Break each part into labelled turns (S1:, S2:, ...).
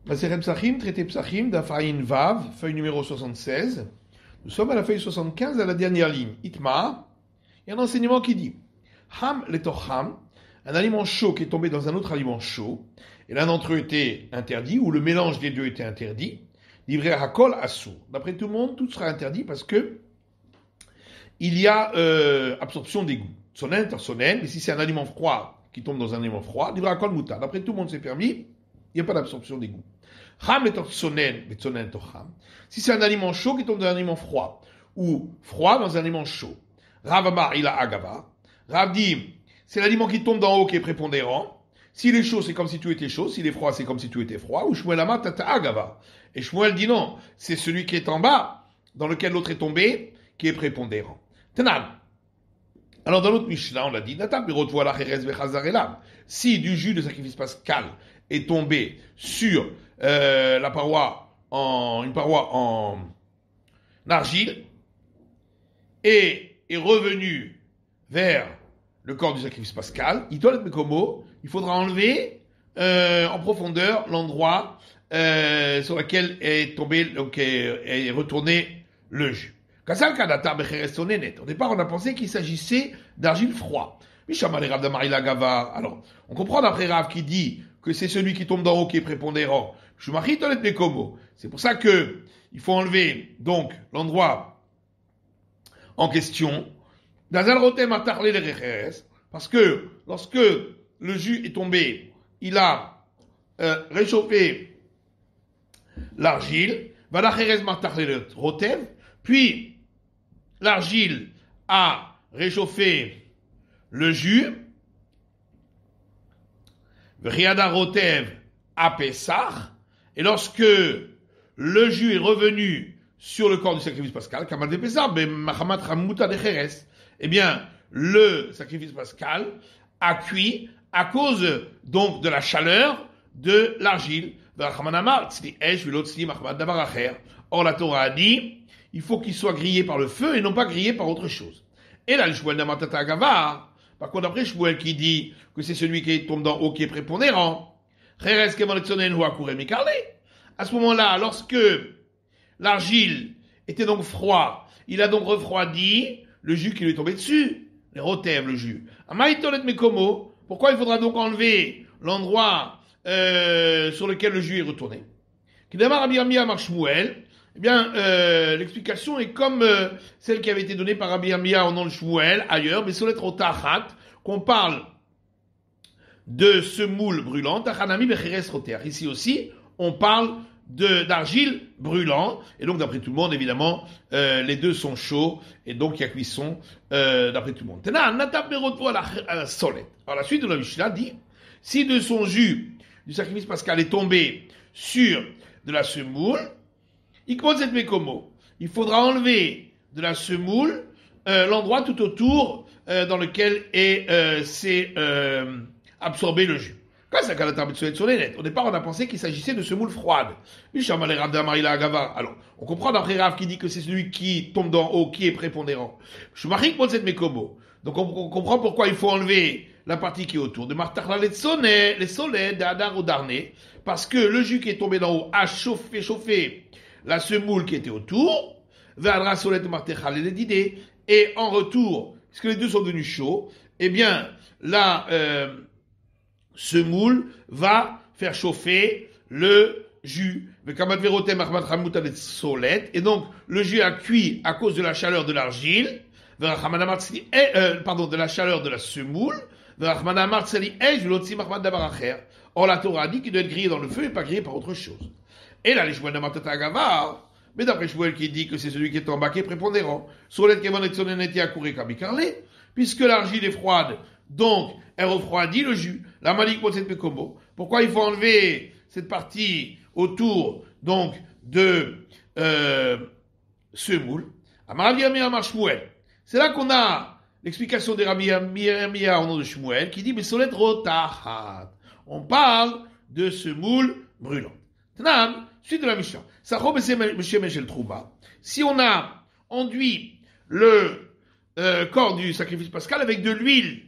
S1: Maseret Psachim, traité Psachim, d'Afaïn Vav, feuille numéro 76. Nous sommes à la feuille 75, à la dernière ligne. Itma, il y a un enseignement qui dit Ham letocham, un aliment chaud qui est tombé dans un autre aliment chaud, et l'un d'entre eux était interdit, ou le mélange des deux était interdit. Livré à Hakol Assou. D'après tout le monde, tout sera interdit parce que il y a absorption des goûts. Sonen, sonen, mais si c'est un aliment froid qui tombe dans un aliment froid, livré à Hakol Muta. D'après tout le monde, c'est permis. Il n'y a pas d'absorption des goûts. Cham et sonen, mais sonen tocham. Si c'est un aliment chaud qui tombe dans un aliment froid, ou froid dans un aliment chaud. Rav Amar, il a agava. Rav dit, c'est l'aliment qui tombe d'en haut qui est prépondérant. S'il est chaud, c'est comme si tout était chaud. S'il est froid, c'est comme si tout était froid. Ou Shmuel Amar, tata agava. Et Shmuel dit non, c'est celui qui est en bas, dans lequel l'autre est tombé, qui est prépondérant. Tenan. Alors dans l'autre Mishnah, on l'a dit, si du jus de sacrifice pascal est tombé sur une paroi en argile et est revenu vers le corps du sacrifice pascal, il faudra enlever en profondeur l'endroit sur lequel est tombé, donc est retourné le jus. Au départ, on a pensé qu'il s'agissait d'argile froid. Alors, on comprend d'après Rav qui dit que c'est celui qui tombe d'en haut qui est prépondérant. C'est pour ça que il faut enlever donc l'endroit en question. Parce que lorsque le jus est tombé, il a réchauffé l'argile. Puis l'argile a réchauffé le jus. Riada Rotev à Pessah. Et lorsque le jus est revenu sur le corps du sacrifice pascal, Kamal de Pessah, eh bien, le sacrifice pascal a cuit à cause donc de la chaleur de l'argile. Or, la Torah a dit, il faut qu'il soit grillé par le feu et non pas grillé par autre chose. Et là, le Shmuel Namatata Agava, par contre, après Shmuel qui dit que c'est celui qui tombe d'en haut qui est prépondérant, à ce moment-là, lorsque l'argile était donc froid, il a donc refroidi le jus qui lui est tombé dessus, les rotev, le jus. Pourquoi il faudra donc enlever l'endroit sur lequel le jus est retourné? Eh bien, l'explication est comme celle qui avait été donnée par Rabbi Amia au nom de Shmuel, ailleurs, mais sur lettre au Tachat, qu'on parle de semoule brûlante, Tachanami becheres roter. Ici aussi, on parle d'argile brûlant, et donc d'après tout le monde, évidemment, les deux sont chauds, et donc il y a cuisson d'après tout le monde. Alors la suite de la Mishnah dit, si de son jus du sacrifice pascal est tombé sur de la semoule, il faudra enlever de la semoule l'endroit tout autour dans lequel s'est absorbé le jus. Au départ, on a pensé qu'il s'agissait de semoule froide. Alors, on comprend d'après Rav qui dit que c'est celui qui tombe d'en haut qui est prépondérant. Donc, on comprend pourquoi il faut enlever la partie qui est autour. De Martachla les solets, d'Adar ou d'Arné, parce que le jus qui est tombé d'en haut a chauffé la semoule qui était autour, et en retour, puisque les deux sont devenus chauds, eh bien, la semoule va faire chauffer le jus. Et donc, le jus a cuit à cause de la chaleur de l'argile, de la chaleur de la semoule. Or, la Torah dit qu'il doit être grillé dans le feu et pas grillé par autre chose. Et là, les Shmuel Namatata Agava, mais d'après Shmuel qui dit que c'est celui qui est en bas qui est prépondérant, puisque l'argile est froide, donc elle refroidit le jus. La Malik Moset Mekomo. Pourquoi il faut enlever cette partie autour, donc, de semoule? C'est là qu'on a l'explication de Rabbi Amia au nom de Shmuel qui dit, mais solet rotahat. On parle de semoule brûlante. Tanan, suite de la Mishnah. Si on a enduit le corps du sacrifice pascal avec de l'huile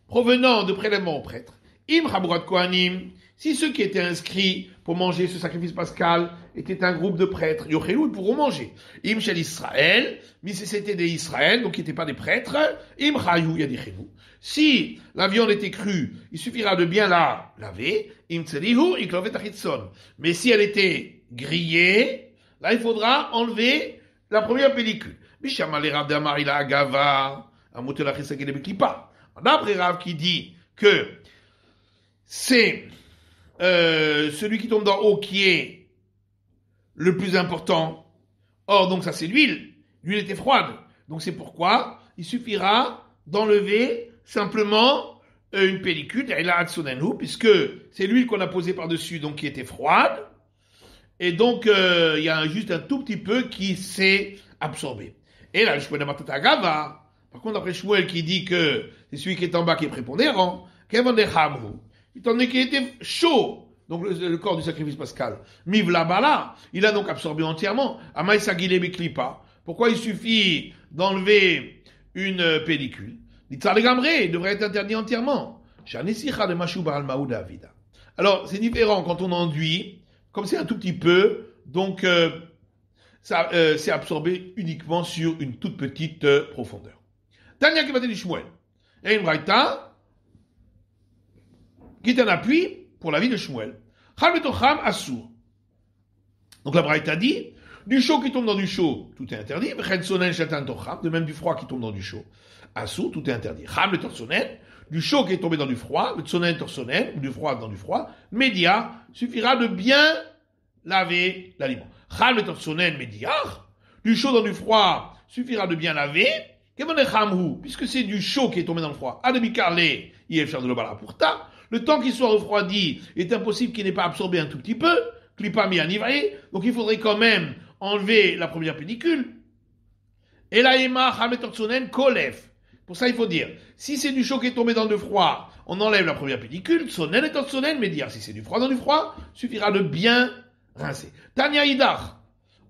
S1: provenant de prélèvement au prêtre, im chaburat kohanim, Si ceux qui étaient inscrits pour manger ce sacrifice pascal étaient un groupe de prêtres, Yochelou, ils pourront manger. Im Shel Israël, mais si c'était des Israël, donc qui n'étaient pas des prêtres, Im Chayou Yadichelou. Si la viande était crue, il suffira de bien la laver, Im Tzelihu, Iklovet Achitson. Mais si elle était grillée, là il faudra enlever la première pellicule. Bishamale Rav d'Amar ila Agava, Amotel Achisagele Beklipa. D'après Rav qui dit que c'est celui qui tombe d'en haut qui est le plus important. Or, donc ça c'est l'huile. L'huile était froide. Donc c'est pourquoi il suffira d'enlever simplement une pellicule, puisque c'est l'huile qu'on a posée par-dessus, donc qui était froide. Et donc il y a juste un tout petit peu qui s'est absorbé. Et là, je peux n'importe Gava. Par contre, après Shmuel qui dit que c'est celui qui est en bas qui est prépondérant, étant donné qu'il était chaud, donc le corps du sacrifice pascal, Mivla Bala, il a donc absorbé entièrement. Amaï Sagile Beklipa. Pourquoi il suffit d'enlever une pellicule? L'Itzar il devrait être interdit entièrement. Alors, c'est différent quand on enduit, comme c'est un tout petit peu, donc ça c'est absorbé uniquement sur une toute petite profondeur. Tania qui va dire Shmuel. Et une braïta qui est un appui pour la vie de Shmuel. Cham letocham assour. Donc la braïta dit, du chaud qui tombe dans du chaud, tout est interdit. De même du froid qui tombe dans du chaud. Assour, tout est interdit. Cham letorsonen, du chaud qui est tombé dans du froid, le tsonen torsonen, ou du froid dans du froid, média, suffira de bien laver l'aliment. Cham letorsonen médiar, du chaud dans du froid, suffira de bien laver. Puisque c'est du chaud qui est tombé dans le froid. Adebikarle, yefshar de l'obala pourta. Le temps qu'il soit refroidi est impossible qu'il n'ait pas absorbé un tout petit peu. Klipa mi anivraé. Donc il faudrait quand même enlever la première pellicule. Et la ema hametortsonen kolef. Pour ça il faut dire, si c'est du chaud qui est tombé dans le froid, on enlève la première pellicule. Tsonen et tortsonen, mais dire si c'est du froid dans du froid, suffira de bien rincer. Tanya idach.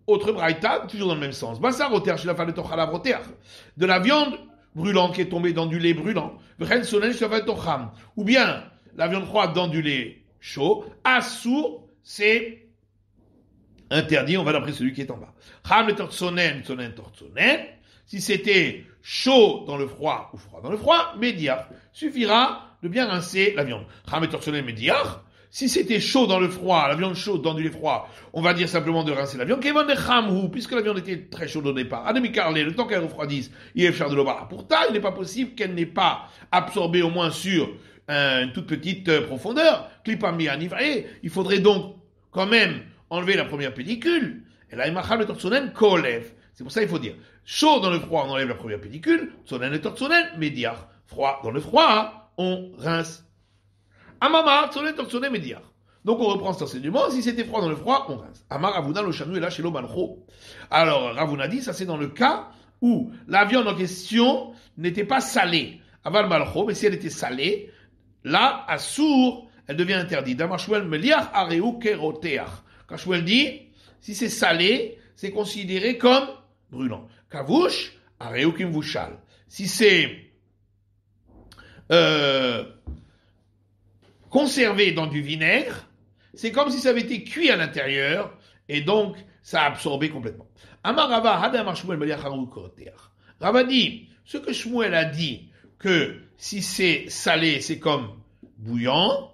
S1: Autre braïta, toujours dans le même sens. Bassar roter, chez la femme de tochalav roter. De la viande brûlante qui est tombée dans du lait brûlant. Ou bien, la viande froide dans du lait chaud. Assour, c'est interdit, on va d'après celui qui est en bas. Cham le tortsonen, tsonen tortsonen. Si c'était chaud dans le froid ou froid dans le froid, médiar. Suffira de bien rincer la viande. Cham le tortsonen médiar. Si c'était chaud dans le froid, la viande chaude dans du lait froid, on va dire simplement de rincer la viande. Puisque la viande était très chaude au départ. Ademikarle, le temps qu'elle refroidisse, il est cher de l'obara. Pourtant, il n'est pas possible qu'elle n'ait pas absorbé au moins sur une toute petite profondeur. Klipami anivré. Il faudrait donc quand même enlever la première pellicule. Et là, imachal le tortsonen kolev. C'est pour ça qu'il faut dire chaud dans le froid, on enlève la première pellicule. Tsonen et tortsonen, médiar. Froid dans le froid, on rince. Amama, tsonen, tortsonen, médiar. Donc on reprend cet enseignement. Si c'était froid dans le froid, on rince. Amar Ravuna, le chanou est là chez l'Omancho. Alors Ravuna dit, ça c'est dans le cas où la viande en question n'était pas salée. Aval malcho, mais si elle était salée, là, à sourd, elle devient interdite. Damashwel meliach areu keroteach. Quand Shmuel dit, si c'est salé, c'est considéré comme brûlant. Kavouch, areu kimvushal. Si c'est conservé dans du vinaigre, c'est comme si ça avait été cuit à l'intérieur, et donc ça a absorbé complètement. Amar Rava, Hadamar Shmuel meliach areu keroteach. Rava dit, ce que Shmuel a dit, que si c'est salé, c'est comme bouillant.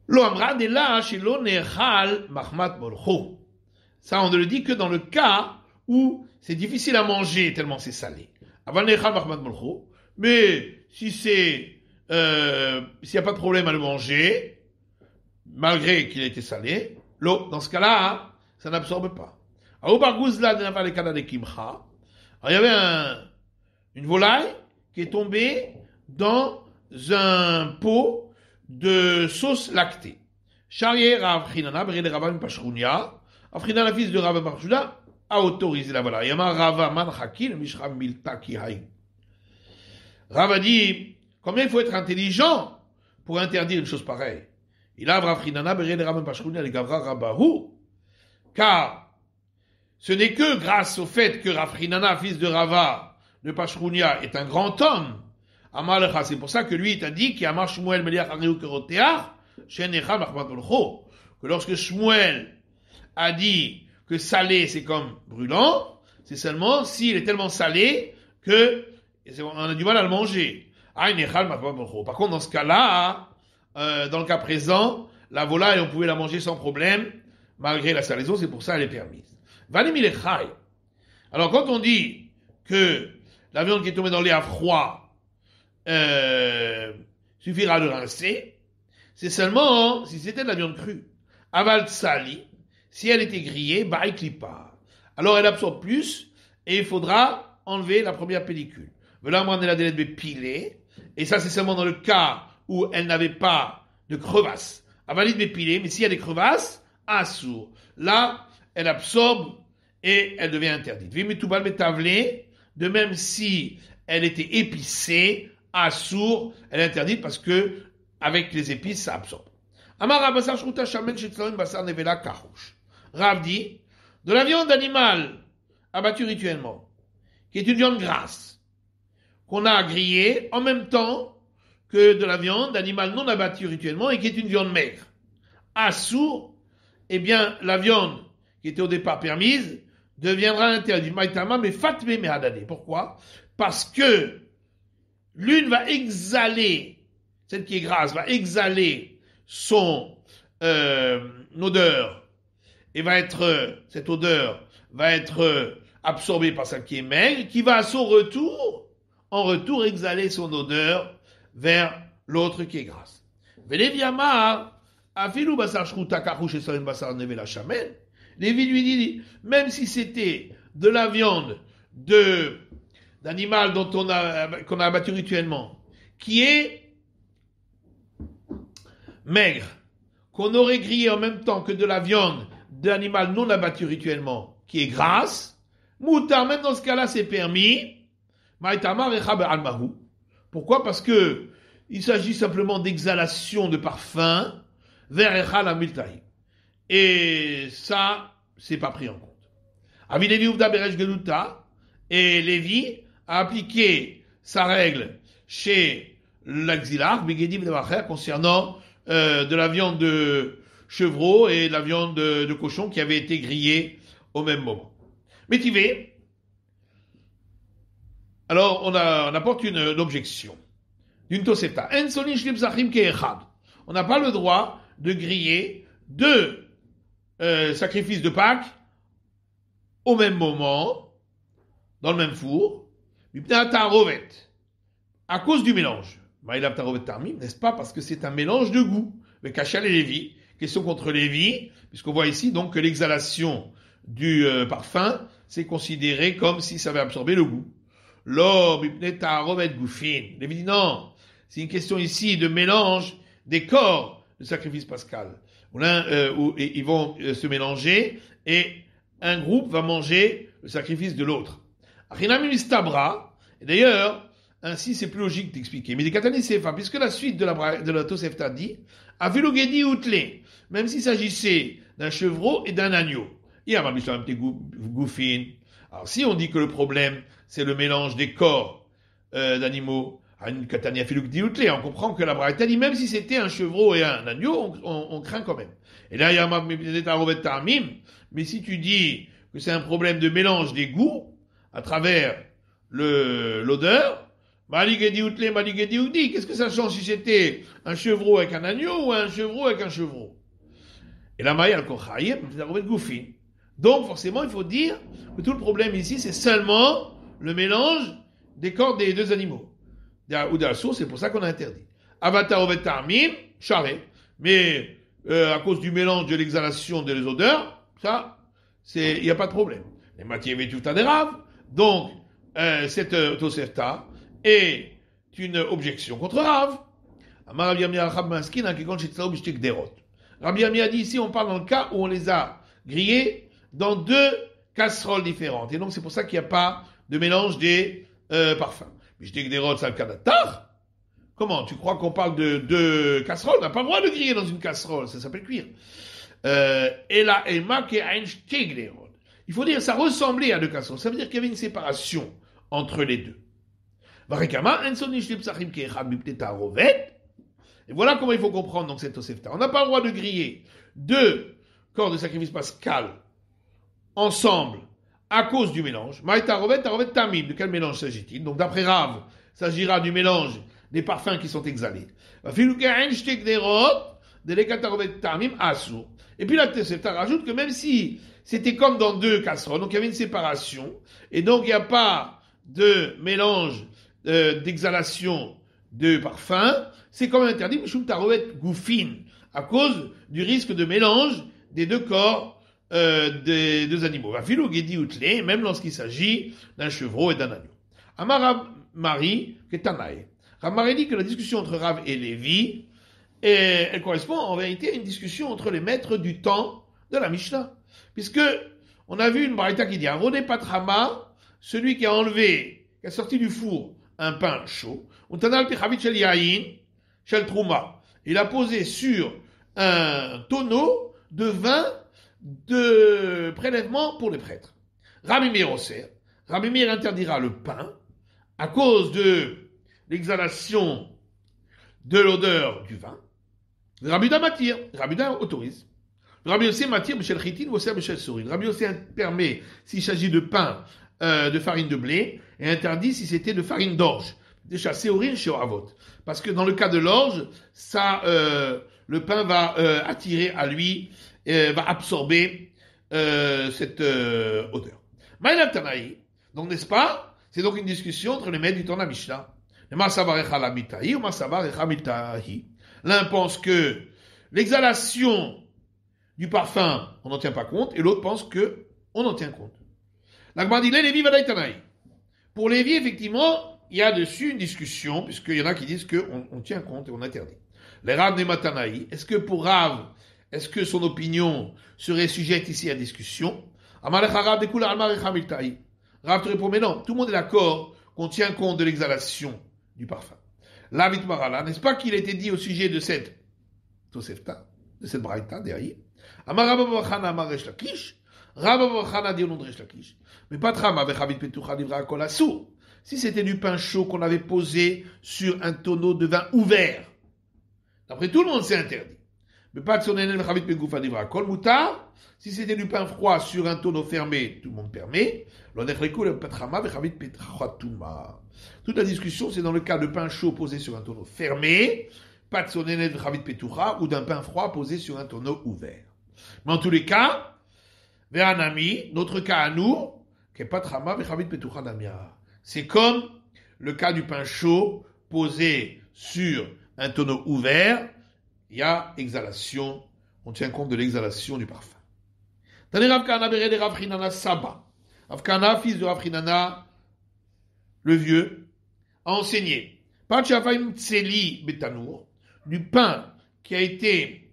S1: Lo amra de là chez lo nechal mahmat molcho. Ça, on ne le dit que dans le cas où c'est difficile à manger tellement c'est salé. Aval nechal mahmat molcho. Mais si c'est s'il n'y a pas de problème à le manger, malgré qu'il ait été salé, l'eau, dans ce cas-là, ça n'absorbe pas. Alors, il y avait une volaille qui est tombée dans un pot de sauce lactée. Charrier Rav Chinana, Béré Rav Pashrounia, Rav Chinana, fils de Rav Pashrounia, a autorisé la volaille. Yama Rava Man Hakin, Mishra Milta Kihaï. Rav a dit, combien il faut être intelligent pour interdire une chose pareille. Il a Rav Chinana, Béré Rav Pashrounia, les Gavra Rabahu, car ce n'est que grâce au fait que Rav Chinana, fils de Rava, de Pashrounia, est un grand homme, Amar lecha, c'est pour ça que lui, il t'a dit, qu'Amar Shmuel Meliach Ariou Keroteach, Shen Echad Machmat Olcho, que lorsque Shmuel a dit que salé, c'est comme brûlant, c'est seulement s'il est tellement salé que on a du mal à le manger. Par contre, dans ce cas-là, dans le cas présent, la volaille, on pouvait la manger sans problème, malgré la salaison, c'est pour ça qu'elle est permise. Alors, quand on dit que la viande qui est tombée dans le lait à froid suffira de rincer, c'est seulement si c'était de la viande crue. Aval sali, si elle était grillée, baïklipa. Alors elle absorbe plus et il faudra enlever la première pellicule. Voilà, on la délai de pilée. Et ça, c'est seulement dans le cas où elle n'avait pas de crevasse. Avalide pilée, mais s'il y a des crevasses, assour. Là, elle absorbe et elle devient interdite. Vimitoubal metavlé, de même si elle était épicée, assour, elle est interdite parce que avec les épices, ça absorbe. Amar basar shruta shamen shetzloim basar nevela karouche. Rav dit, de la viande animale abattue rituellement, qui est une viande grasse, qu'on a grillée en même temps que de la viande animale non abattue rituellement et qui est une viande maigre. Assour, eh bien, la viande qui était au départ permise deviendra interdite. Maïtama, mais fatme mehadane. Pourquoi? Parce que l'une va exhaler, celle qui est grasse, va exhaler son odeur et cette odeur va être absorbée par celle qui est maigre, qui va à son retour, en retour, exhaler son odeur vers l'autre qui est grasse. Lévi lui dit, même si c'était de la viande d'animal qu'on a abattu rituellement, qui est maigre, qu'on aurait grillé en même temps que de la viande d'animal non abattu rituellement, qui est grasse, moutar, même dans ce cas-là, c'est permis. Pourquoi? Parce que il s'agit simplement d'exhalation de parfum vers Echal Amiltaï. Et ça, c'est pas pris en compte. Avi Lévi Ouvda Beresh Geluta, et Lévi a appliqué sa règle chez l'Axilar, Begedi Vdevacher, concernant de la viande de chevreau et de la viande de cochon qui avait été grillée au même moment. Métivé. Alors, on apporte une objection d'une Tosefta. On n'a pas le droit de griller deux sacrifices de Pâques au même moment, dans le même four, à cause du mélange. N'est-ce pas? Parce que c'est un mélange de goût. Mais Kachal et Lévi, question contre Lévi, puisqu'on voit ici donc que l'exhalation du parfum, c'est considéré comme si ça avait absorbé le goût. Lévi dit non, c'est une question ici de mélange des corps de sacrifice pascal. Où ils vont se mélanger et un groupe va manger le sacrifice de l'autre. Et d'ailleurs, ainsi c'est plus logique d'expliquer. Mais des Katani Sefa, puisque la suite de la Tosefta dit, Avilogedi Outlé, même s'il s'agissait d'un chevreau et d'un agneau. Alors si on dit que le problème, c'est le mélange des corps d'animaux, on comprend que la Braïta dit, même si c'était un chevreau et un agneau, on craint quand même. Et là, il y a mais si tu dis que c'est un problème de mélange des goûts, à travers l'odeur, qu'est-ce que ça change si c'était un chevreau avec un agneau ou un chevreau avec un chevreau? Et la maille al-Kochaïm, donc forcément, il faut dire que tout le problème ici, c'est seulement le mélange des corps des deux animaux. Ou de la source, c'est pour ça qu'on a interdit. Avatar ovet tarmim, charé. Mais à cause du mélange de l'exhalation des odeurs, ça, il n'y a pas de problème. Les matières tout à des raves. Donc, cette Tosefta est une objection contre Rav. Rabbi Ami a dit ici, on parle dans le cas où on les a grillés dans deux casseroles différentes. Et donc, c'est pour ça qu'il n'y a pas de mélange des parfums. Mais je dis que des rods, c'est le cas d'Attar. Comment? Tu crois qu'on parle de deux casseroles? On n'a pas le droit de griller dans une casserole. Ça s'appelle cuire. Et là, il faut dire, ça ressemblait à deux casseroles. Ça veut dire qu'il y avait une séparation entre les deux. Et voilà comment il faut comprendre donc cette Tosefta. On n'a pas le droit de griller deux corps de sacrifice pascal ensemble à cause du mélange. Tarovet tamim. De quel mélange s'agit-il? Donc d'après Rav, il s'agira du mélange des parfums qui sont exhalés. Et puis la Tosefta rajoute que même si c'était comme dans deux casseroles, donc il y avait une séparation, et donc il n'y a pas de mélange d'exhalation de parfum, c'est quand même interdit, Mishum Tarovet Goufin, à cause du risque de mélange des deux corps des deux animaux. Même lorsqu'il s'agit d'un chevreau et d'un agneau. Amar Rav Mari, Ketanae. Rav Mari dit que la discussion entre Rav et Lévi, elle correspond en vérité à une discussion entre les maîtres du temps de la Mishnah. Puisque on a vu une braïta qui dit Arodé Patrama, celui qui a enlevé, qui a sorti du four un pain chaud, il a posé sur un tonneau de vin de prélèvement pour les prêtres. Rabbi Meir interdira le pain à cause de l'exhalation de l'odeur du vin. Rabbi Uda autorise. Rabbi Yossi matir b'shel chitin v'osser b'shel sourin. Rabbi Yossi permet s'il s'agit de pain de farine de blé et interdit si c'était de farine d'orge. Déjà séorin chez Avot. Parce que dans le cas de l'orge, ça, le pain va attirer à lui, va absorber cette odeur. Maïlav Tanaï. Donc n'est-ce pas? C'est donc une discussion entre les maîtres du temps de la Mishnah. L'un pense que l'exhalation du parfum, on n'en tient pas compte, et l'autre pense que on en tient compte. L'Agmar dit Lévi Vadaï Tanaï. Pour Lévi, effectivement, il y a dessus une discussion, puisqu'il y en a qui disent qu'on tient compte et on interdit. Les Rav Nematanaï, est-ce que pour Rav, est-ce que son opinion serait sujette ici à discussion? Rav te répond, mais non, tout le monde est d'accord qu'on tient compte de l'exhalation du parfum. Lavit Marala, n'est-ce pas qu'il a été dit au sujet de cette Tosefta, de cette Braïta derrière? Amar Rabba Bachana Amar Resh Lakish, Rabba Bachana dit au nom de Resh Lakish, mais pas Trama avec Rabbi Petoucha Livra Kol Assour. Si c'était du pain chaud qu'on avait posé sur un tonneau de vin ouvert, d'après tout le monde c'est interdit. Mais pas de son ennemi Rabbi Petoucha Livra Kol Moutar. Si c'était du pain froid sur un tonneau fermé, tout le monde permet. Toute la discussion, c'est dans le cas de pain chaud posé sur un tonneau fermé, pas de sonnenet de Chavit Petoucha, ou d'un pain froid posé sur un tonneau ouvert. Mais en tous les cas, vers un ami, notre cas à nous, c'est comme le cas du pain chaud posé sur un tonneau ouvert, il y a exhalation, on tient compte de l'exhalation du parfum. Tane Rav Kahana Bere de Rav Chinana Saba. Rav Kahana, fils de Rav Chinana, le vieux, a enseigné Pachafaim Tseli Betanour, du pain qui a été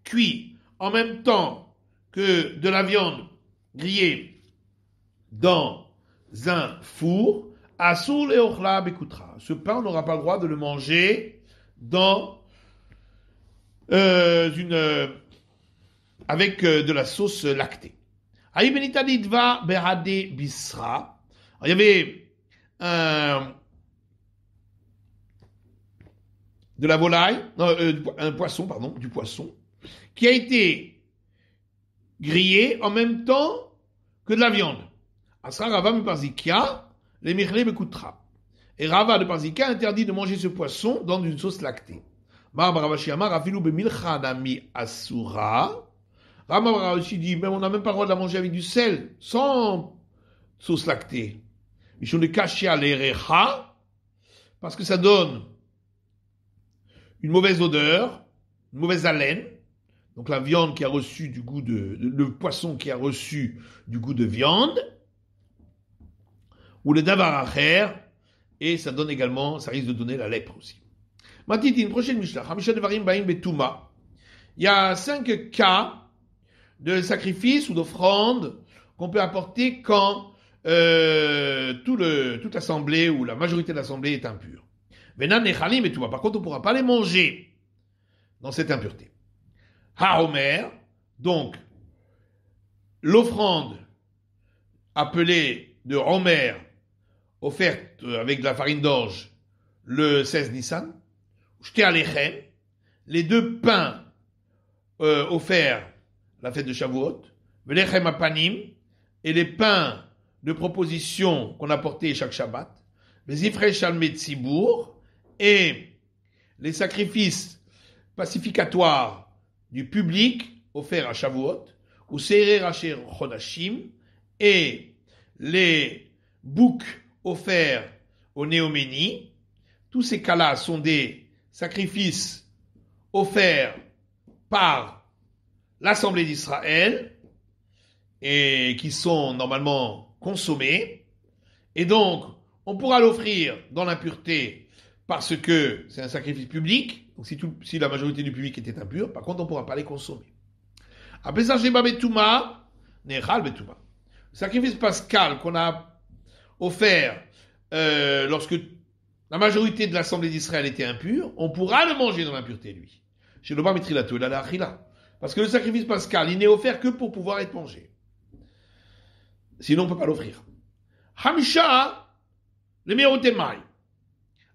S1: cuit en même temps que de la viande grillée dans un four, Asul et Ochla Bekutra. Ce pain, on n'aura pas le droit de le manger dans avec de la sauce lactée. Il y avait de la volaille, un poisson, du poisson, qui a été grillé en même temps que de la viande. Asra Rava mi Parzikia, les Michle Bekutra. Et Rava de Parzikia interdit de manger ce poisson dans une sauce lactée. Mar Baravashi Amar Afilu Bemilchanami Asura. Rama Baravashi dit, même on n'a même pas le droit de la manger avec du sel, sans sauce lactée. Ils sont de Kashia l'Erecha, parce que ça donne une mauvaise odeur, une mauvaise haleine. Donc la viande qui a reçu du goût le poisson qui a reçu du goût de viande, ou le davaracher, et ça donne également, ça risque de donner la lèpre aussi. Matiti, une prochaine Mishnah. Il y a 5 cas de sacrifice ou d'offrande qu'on peut apporter quand toute l'assemblée ou la majorité de l'assemblée est impure. Venan Nechalim et tout. Par contre, on ne pourra pas les manger dans cette impureté. Ha-Omer, donc, l'offrande appelée de Homer offerte avec de la farine d'orge le 16 Nissan, Shte Alechem, les deux pains offerts à la fête de Shavuot, Velechem Apanim, et les pains de proposition qu'on a portés chaque Shabbat, les Ifrei Shalmei Tzibour, et les sacrifices pacificatoires du public offerts à Shavuot, ou Seirei Racher Chodashim, et les boucs offerts au Néoménie. Tous ces cas-là sont des sacrifices offerts par l'Assemblée d'Israël et qui sont normalement consommés. Et donc, on pourra l'offrir dans l'impureté parce que c'est un sacrifice public. Donc, si la majorité du public était impure, par contre, on ne pourra pas les consommer. Après ça, Sheba Betouma, Nechal Betouma. Le sacrifice pascal qu'on a offert lorsque la majorité de l'Assemblée d'Israël était impure, on pourra le manger dans l'impureté, lui. Chez l'Oba Mitrilato, il a la Achila. Parce que le sacrifice pascal, il n'est offert que pour pouvoir être mangé. Sinon, on ne peut pas l'offrir. Hamisha, le Merotemai.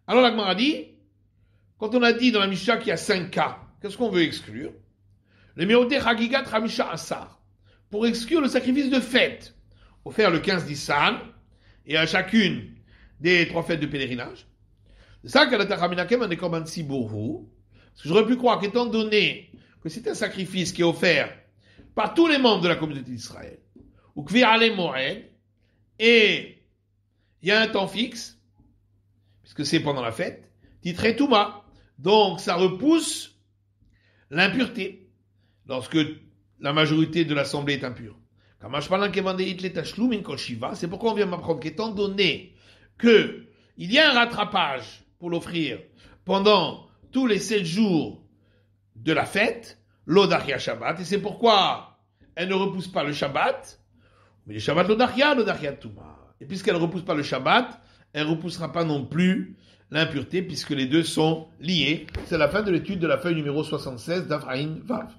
S1: Alors la Gemara dit, quand on a dit dans la Mishnah qu'il y a 5 cas, qu'est-ce qu'on veut exclure? Le Merote Chagigat Hamisha Asar. Pour exclure le sacrifice de fête, offert le 15 Nissan, et à chacune des 3 fêtes de pèlerinage. C'est ça qu'à la Tachaminakem, on est comme un Tzibourou. Parce que j'aurais pu croire qu'étant donné que c'est un sacrifice qui est offert par tous les membres de la communauté d'Israël, ou Kvi Ale Moed, et il y a un temps fixe, puisque c'est pendant la fête, titré Touma. Donc ça repousse l'impureté, lorsque la majorité de l'assemblée est impure. C'est pourquoi on vient m'apprendre qu'étant donné que il y a un rattrapage pour l'offrir pendant tous les 7 jours de la fête, l'Odachia Shabbat, et c'est pourquoi elle ne repousse pas le Shabbat, mais le Shabbat l'Odachia Touma. Et puisqu'elle ne repousse pas le Shabbat, elle ne repoussera pas non plus l'impureté, puisque les deux sont liés. C'est la fin de l'étude de la feuille numéro 76 d'Afraïn Vav.